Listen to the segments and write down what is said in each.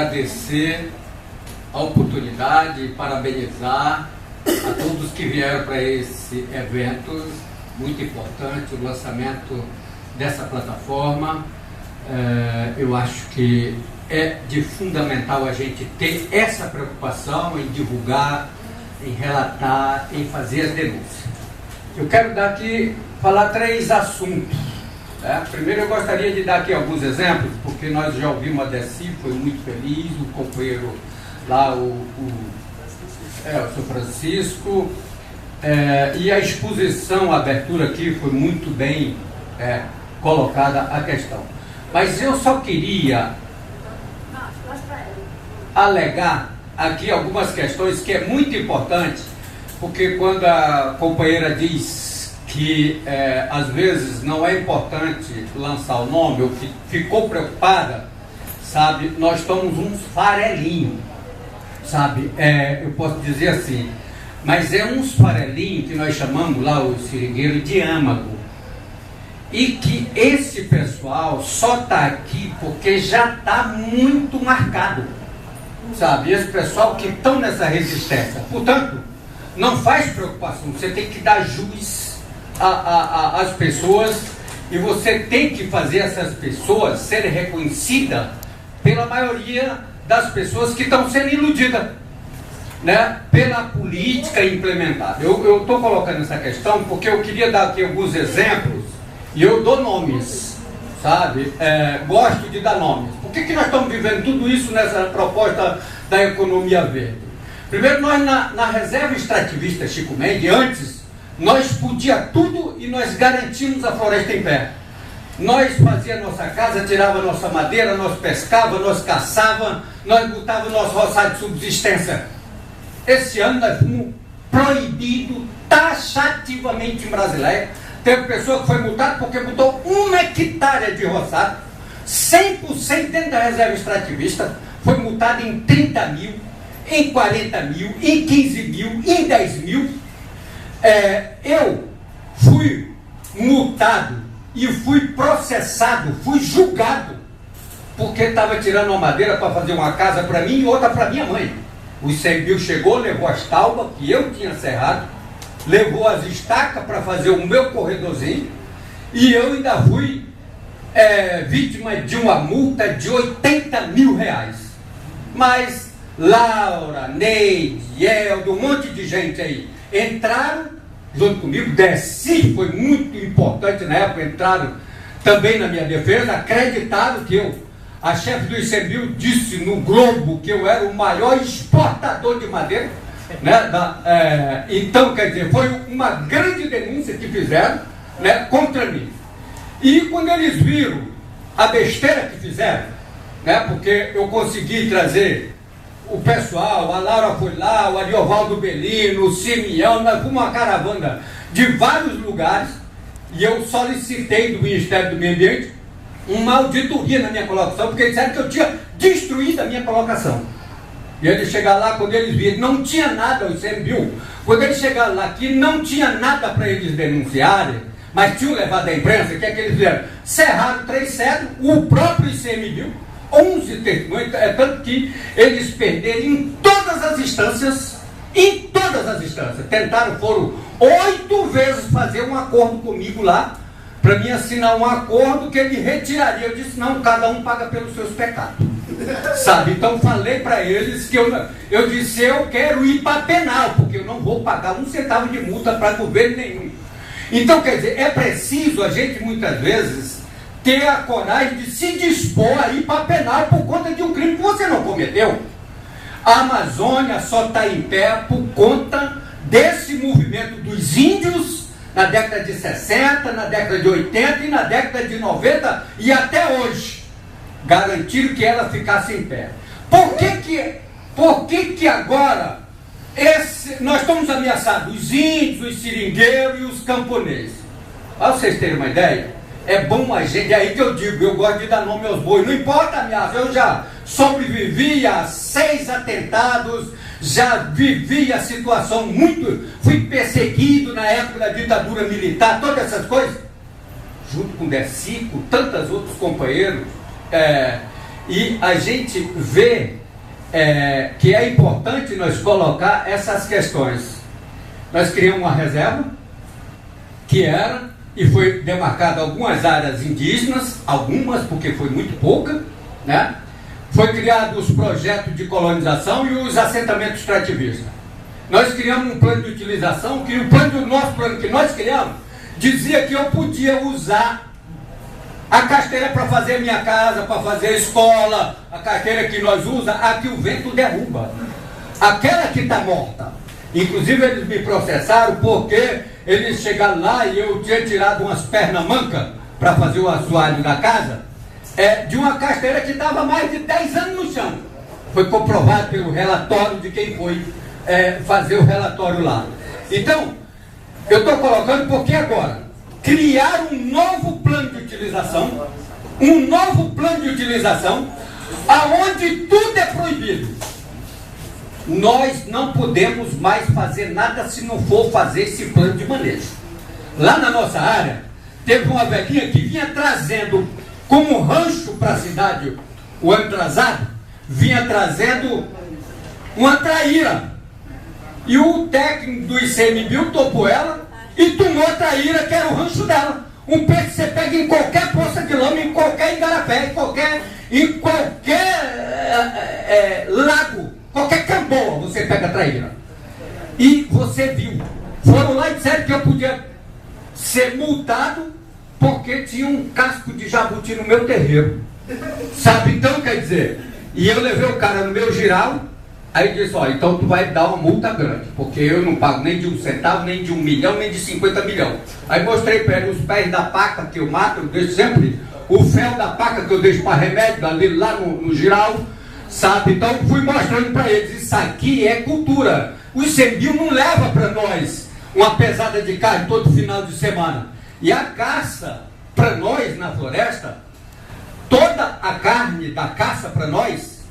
Agradecer a oportunidade e parabenizar a todos que vieram para esse evento muito importante, o lançamento dessa plataforma. Eu acho que é de fundamental a gente ter essa preocupação em divulgar, em relatar, em fazer as denúncias. Eu quero falar 3 assuntos. Primeiro eu gostaria de dar aqui alguns exemplos, porque nós já ouvimos a Deci, foi muito feliz, o companheiro lá, o Sr. Francisco, e a exposição, a abertura aqui foi muito bem colocada a questão. Mas eu só queria alegar aqui algumas questões que é muito importante, porque quando a companheira diz que às vezes não é importante lançar o nome, ou que ficou preocupada, sabe, nós estamos uns farelinhos, sabe, eu posso dizer assim, mas é uns farelinhos que nós chamamos lá, o seringueiro, de âmago, e que esse pessoal só está aqui porque já está muito marcado, sabe, esse pessoal que estão nessa resistência. Portanto, não faz preocupação, você tem que dar juiz às pessoas, e você tem que fazer essas pessoas serem reconhecidas pela maioria das pessoas que estão sendo iludidas, né, pela política implementada. Eu estou colocando essa questão porque eu queria dar aqui alguns exemplos, e eu dou nomes, sabe, gosto de dar nomes. Por que nós estamos vivendo tudo isso nessa proposta da economia verde? Primeiro, nós na reserva extrativista Chico Mendes, antes, nós podíamos tudo e nós garantimos a floresta em pé. Nós fazíamos nossa casa, tirava nossa madeira, nós pescava, nós caçava, nós botava nosso roçado de subsistência. Esse ano nós fomos proibidos taxativamente em Brasileia. Teve pessoa que foi multada porque botou 1 hectare de roçado, 100% dentro da reserva extrativista, foi multada em 30 mil, em 40 mil, em 15 mil, em 10 mil. Eu fui multado e fui processado, fui julgado, porque estava tirando uma madeira para fazer uma casa para mim e outra para minha mãe. O ICMBio chegou, levou as taubas que eu tinha serrado, levou as estacas para fazer o meu corredorzinho, e eu ainda fui vítima de uma multa de 80 mil reais. Mas Laura, Neide, Eldo, um monte de gente aí entraram junto comigo. Deci foi muito importante na época, entraram também na minha defesa, acreditaram que a chefe do ICMBio disse no Globo que eu era o maior exportador de madeira, né? Então, quer dizer, foi uma grande denúncia que fizeram, né, contra mim. E quando eles viram a besteira que fizeram, né, porque eu consegui trazer o pessoal, a Laura foi lá, o Ariovaldo Belino, o Simeão, nós fomos uma caravana de vários lugares, e eu solicitei do Ministério do Meio Ambiente uma auditoria na minha colocação, porque eles disseram que eu tinha destruído a minha colocação. E eles chegaram lá, quando eles viram, não tinha nada, o ICMBio, quando eles chegaram lá, que não tinha nada para eles denunciarem, mas tinham levado à imprensa, que é que eles fizeram? Cerraram 3 cedros, o próprio ICMBio, 11 testemunhos, tanto que eles perderam em todas as instâncias, tentaram, foram 8 vezes fazer um acordo comigo lá, para mim assinar um acordo que ele retiraria. Eu disse, não, cada um paga pelos seus pecados, sabe? Então falei para eles que eu disse, eu quero ir para penal, porque eu não vou pagar 1 centavo de multa para governo nenhum. Então, quer dizer, é preciso a gente muitas vezes ter a coragem de se dispor a ir para penal por conta de um crime que você não cometeu. A Amazônia só está em pé por conta desse movimento dos índios na década de 60, na década de 80 e na década de 90 e até hoje garantiram que ela ficasse em pé. Por que agora nós estamos ameaçados, os índios, os seringueiros e os camponeses? Para vocês terem uma ideia, é bom a gente, é aí que eu digo, eu gosto de dar nome aos bois, não importa a ameaça, eu já sobrevivi a 6 atentados, já vivi a situação fui perseguido na época da ditadura militar, todas essas coisas, junto com o Deci, com tantos outros companheiros, E a gente vê que é importante nós colocar essas questões. Nós criamos uma reserva, que era, e foi demarcada algumas áreas indígenas, algumas, porque foi muito pouca, né? Foi criado os projetos de colonização e os assentamentos extrativistas. Nós criamos um plano de utilização, que o nosso plano que nós criamos, dizia que eu podia usar a casteira para fazer minha casa, para fazer a escola, a casteira que nós usamos, a que o vento derruba. Aquela que está morta. Inclusive eles me processaram porque eles chegaram lá e eu tinha tirado umas pernas mancas para fazer o assoalho da casa, de uma casteira que estava mais de 10 anos no chão. Foi comprovado pelo relatório de quem foi fazer o relatório lá. Então, eu estou colocando porque agora criar um novo plano de utilização, aonde tudo é proibido. Nós não podemos mais fazer nada se não for fazer esse plano de manejo. Lá na nossa área, teve uma velhinha que vinha trazendo como rancho para a cidade, o ano atrasado, vinha trazendo uma traíra. E o técnico do ICMBio topou ela e tomou a traíra, que era o rancho dela. Um peixe que você pega em qualquer poça de lama, em qualquer igarapé, em qualquer lago, qualquer camboa, você pega a traíra. E você viu. Foram lá e disseram que eu podia ser multado porque tinha um casco de jabuti no meu terreiro. Sabe, então, quer dizer, e eu levei o cara no meu giral. Aí disse, ó, então tu vai dar uma multa grande, porque eu não pago nem de 1 centavo, nem de 1 milhão, nem de 50 milhões. Aí mostrei para ele os pés da paca que eu mato, eu deixo sempre o fel da paca que eu deixo para remédio, ali lá no giral, sabe? Então fui mostrando para eles, isso aqui é cultura. O ICMBio não leva para nós uma pesada de carne todo final de semana. E a caça, para nós na floresta, toda a carne da caça para nós,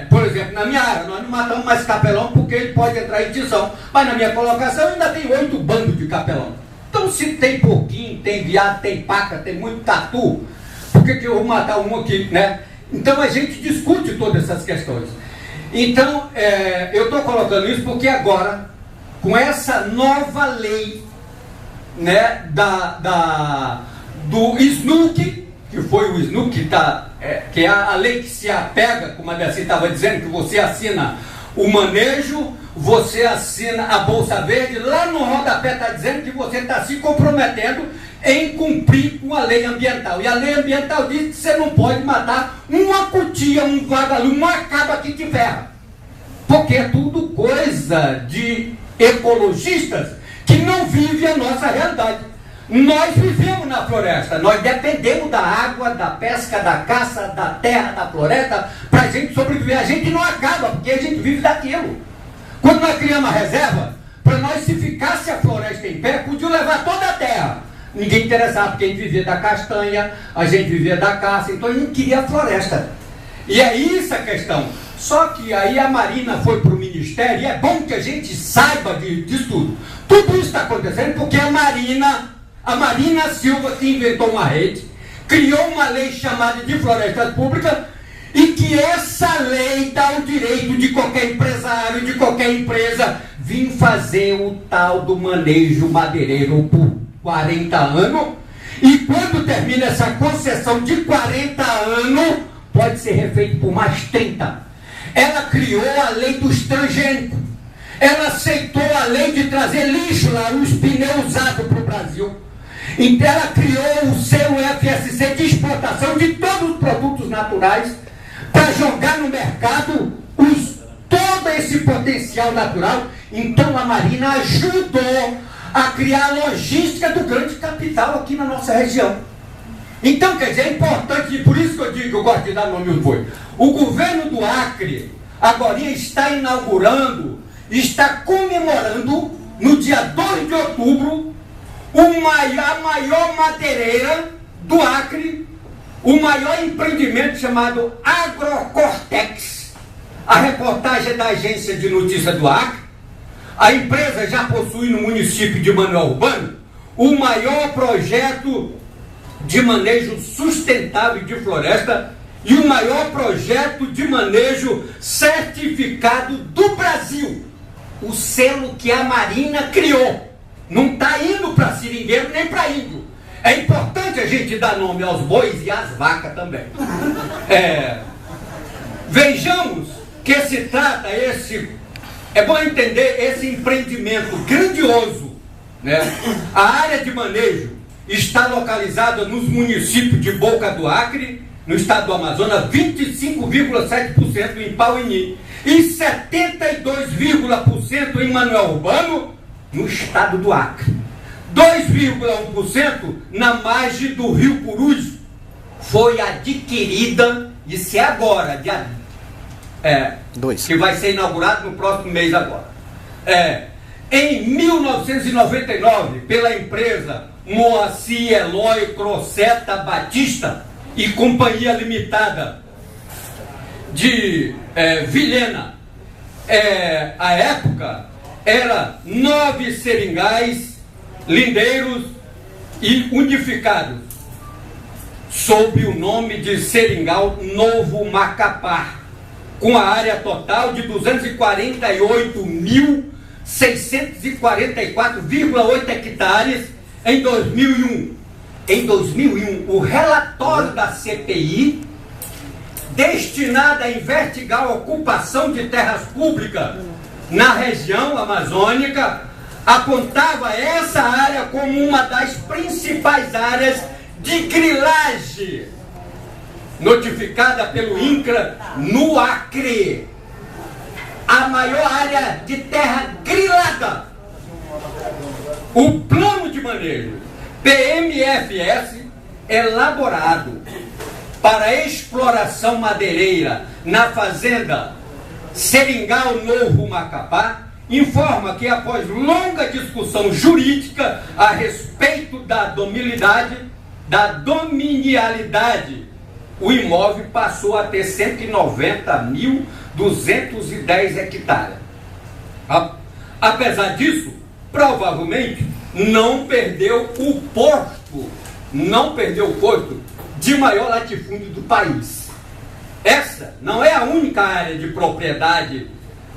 por exemplo, na minha área, nós não matamos mais capelão porque ele pode entrar em tição. Mas na minha colocação ainda tem 8 bandos de capelão. Então se tem porquinho, tem viado, tem paca, tem muito tatu, por que eu vou matar um aqui, né? Então a gente discute todas essas questões. Então, eu estou colocando isso porque agora, com essa nova lei, né, do SNUC, que foi o SNUC que é a lei que se apega, como a Deci estava dizendo, que você assina o manejo, você assina a Bolsa Verde, lá no rodapé está dizendo que você está se comprometendo em cumprir com a lei ambiental. E a lei ambiental diz que você não pode matar uma cutia, um vagalume, uma cabra que te ferra. Porque é tudo coisa de ecologistas que não vivem a nossa realidade. Nós vivemos na floresta, nós dependemos da água, da pesca, da caça, da terra, da floresta, para a gente sobreviver. A gente não acaba, porque a gente vive daquilo. Quando nós criamos a reserva, para nós, se ficasse a floresta em pé, podiam levar toda a terra. Ninguém interessava, porque a gente vivia da castanha, a gente vivia da caça, então a gente queria a floresta. E é isso a questão. Só que aí a Marina foi para o Ministério, e é bom que a gente saiba disso tudo. Tudo isso está acontecendo porque a Marina Silva, que inventou uma rede, criou uma lei chamada de florestas públicas, e que essa lei dá o direito de qualquer empresário, de qualquer empresa, vir fazer o tal do manejo madeireiro por 40 anos, e quando termina essa concessão de 40 anos, pode ser refeito por mais 30. Ela criou a lei dos transgênicos. Ela aceitou a lei de trazer lixo lá, os pneus usados para o Brasil. Então ela criou o selo FSC de exportação de todos os produtos naturais para jogar no mercado todo esse potencial natural. Então a Marina ajudou a criar a logística do grande capital aqui na nossa região. Então, quer dizer, é importante, e por isso que eu digo que eu gosto de dar nome ao boi. O governo do Acre agora está inaugurando, está comemorando, no dia 2 de outubro, a maior madeireira do Acre, o maior empreendimento chamado Agrocortex. A reportagem é da agência de notícia do Acre. A empresa já possui no município de Manoel Urbano o maior projeto de manejo sustentável de floresta e o maior projeto de manejo certificado do Brasil. O selo que a Marinha criou. Não está indo para seringueiro nem para índio. É importante a gente dar nome aos bois e às vacas também. Vejamos que se trata é bom entender esse empreendimento grandioso, né? A área de manejo está localizada nos municípios de Boca do Acre, no estado do Amazonas, 25,7% em Pauini e 72,% em Manoel Urbano, no estado do Acre. 2,1% na margem do Rio Purus. Foi adquirida, isso é agora, que vai ser inaugurado no próximo mês agora. Em 1999, pela empresa Moacir Eloy Croceta Batista e Companhia Limitada de Vilhena. A época era 9 seringais lindeiros e unificados sob o nome de Seringal Novo Macapá, com a área total de 248.644,8 hectares em 2001. Em 2001, o relatório da CPI, destinado a investigar a ocupação de terras públicas na região amazônica, apontava essa área como uma das principais áreas de grilagem, notificada pelo INCRA no Acre. A maior área de terra grilada. O plano de manejo PMFS, elaborado para exploração madeireira na fazenda Seringal Novo Macapá, informa que após longa discussão jurídica a respeito da dominialidade, o imóvel passou a ter 190.210 hectares. Apesar disso, provavelmente não perdeu o posto de maior latifúndio do país. Essa não é a única área de propriedade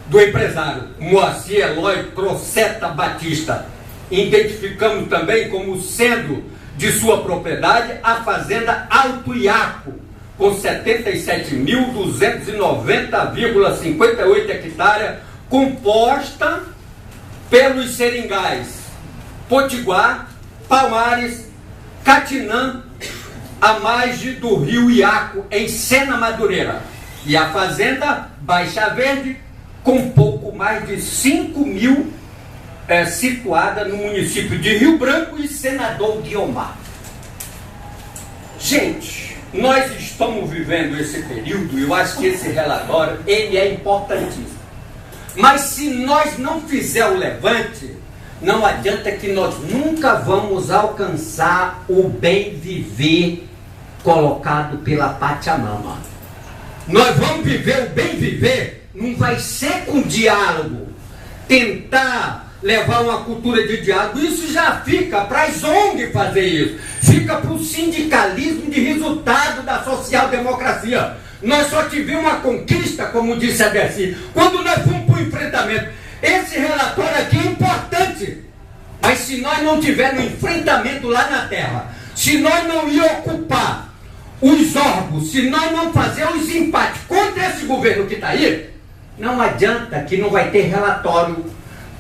do empresário Moacir Eloy Croceta Batista. Identificamos também como sendo de sua propriedade a fazenda Alto Iaco, com 77.290,58 hectares, composta pelos seringais Potiguar, Palmares, Catinã, à margem do rio Iaco, em Sena Madureira, e a fazenda Baixa Verde, com pouco mais de 5.000, situada no município de Rio Branco e Senador Guiomar. Gente, nós estamos vivendo esse período, e eu acho que esse relatório ele é importantíssimo. Mas se nós não fizermos o levante, não adianta, que nós nunca vamos alcançar o bem viver colocado pela Pachamama. Nós vamos viver o bem viver, não vai ser com diálogo, tentar levar uma cultura de diálogo. Isso já fica para as ONG fazer isso, fica para o sindicalismo de resultado da social-democracia. Nós só tivemos uma conquista, como disse a Dercy, quando nós fomos para o enfrentamento. Esse relatório aqui é importante, mas se nós não tivermos enfrentamento lá na terra, se nós não ir ocupar os órgãos, se nós não fazermos os empates contra esse governo que está aí, não adianta, que não vai ter relatório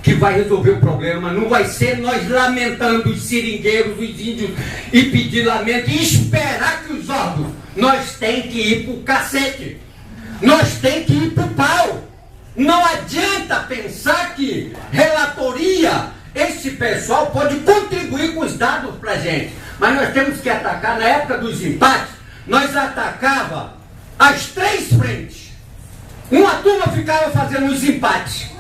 que vai resolver o problema. Não vai ser nós lamentando os seringueiros, os índios, e pedir lamento e esperar que os órgãos, nós tem que ir pro cacete, nós tem que ir pro pau. Não adianta pensar que relatoria, esse pessoal pode contribuir com os dados pra gente, mas nós temos que atacar. Na época dos empates, nós atacava as três frentes. Uma turma ficava fazendo os empates,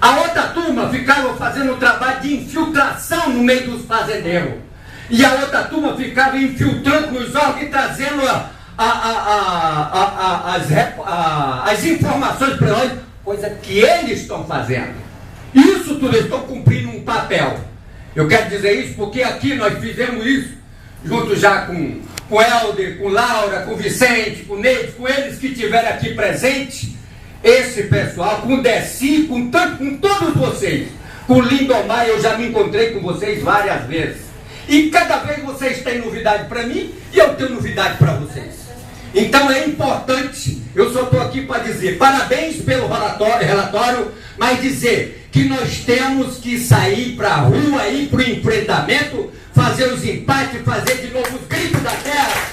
a outra turma ficava fazendo o trabalho de infiltração no meio dos fazendeiros, e a outra turma ficava infiltrando nos órgãos e trazendo as informações para nós, coisa que eles estão fazendo. Isso tudo, eles estão cumprindo um papel. Eu quero dizer isso porque aqui nós fizemos isso, junto já com com o Helder, com Laura, com o Vicente, com o Neide, com eles que estiveram aqui presentes, esse pessoal, com o Deci, com todos vocês, com o Lindomar, eu já me encontrei com vocês várias vezes. E cada vez vocês têm novidade para mim e eu tenho novidade para vocês. Então é importante, eu só estou aqui para dizer parabéns pelo relatório, mas dizer que nós temos que sair para a rua, ir para o enfrentamento, fazer os empates, fazer de novo os gritos da terra.